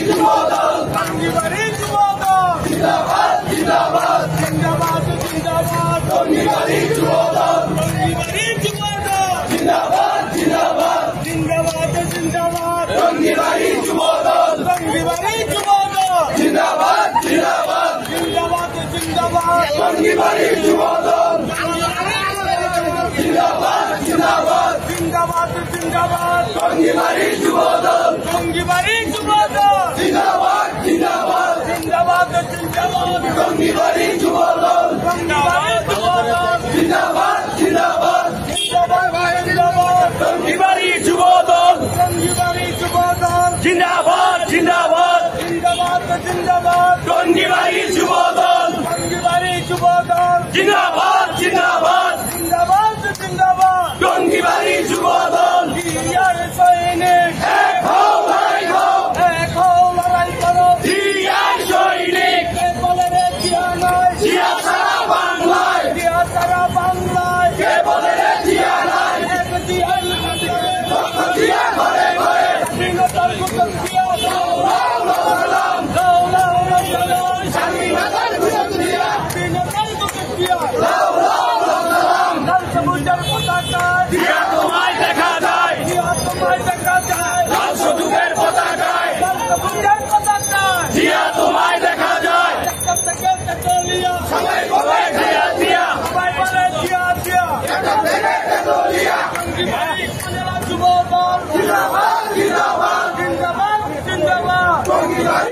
যুবদল টঙ্গিবাড়ি যুবদল জিন্দাবাদ জিন্দাবাদ জিন্দাবাদ জিন্দাবাদ টঙ্গিবাড়ি যুবদল টঙ্গিবাড়ি যুবদল জিন্দাবাদ জিন্দাবাদ জিন্দাবাদ জিন্দাবাদ টঙ্গিবাড়ি যুবদল টঙ্গিবাড়ি যুবদল জিন্দাবাদ জিন্দাবাদ জিন্দাবাদ জিন্দাবাদ টঙ্গিবাড়ি যুবদল জিন্দাবাদ জিন্দাবাদ জিন্দাবাদ জিন্দাবাদ টঙ্গিবাড়ি যুবদল টঙ্গিবাড়ি যুবদল জিন্দাবাদ জিন্দাবাদ জিন্দাবাদ জিন্দাবাদ টঙ্গিবাড়ি যুবদল টঙ্গিবাড়ি যুবদল জিন্দাবাদ জিন্দাবাদ জিন্দাবাদ জিন্দাবাদ টঙ্গিবাড়ি যুবদল টঙ্গিবাড়ি যুবদল জিন্দাবাদ জিন্দাবাদ জিন্দাবাদ জিন্দাবাদ টঙ্গিবাড়ি যুবদল টঙ্গিবাড়ি যুবদল জিন্দাবাদ জিন্দাবাদ জিন্দাবাদ জিন্দাবাদ টঙ্গিবাড়ি যুবদল জিয়ার সৈনিক এক হও লড়াই হও এক হও লড়াই করো জিয়ার সৈনিক কে বলে রে জিয়া নাই জিয়া সারা বাংলায় জিয়া সারা বাংলায় কে বলে রে জিয়া নাই এক জিয়া জিয়া ঘরে ঘরে স্বাধীনতার ঘোষক জিয়া সালাম লাও লাও সালাম স্বাধীনতার ঘোষক জিয়া স্বাধীনতার ঘোষক জিয়া লাও লাও সালাম লাল সবুজের পতাকা জিয়া তোমায় দেখা যায় জিয়া তোমায় দেখা যায় লাল সবুজের পতাকায় লাল সবুজের পতাকায় জিয়া তোমায় দেখা যায় একটা থেকে তেতুলিয়া সবাই বলে জিয়া জিয়া সবাই বলে জিয়া জিয়া একটা থেকে তেতুলিয়া টঙ্গিবাড়ি যুবদল জিন্দাবাদ জিন্দাবাদ জিন্দাবাদ জিন্দাবাদ টঙ্গিবাড়ি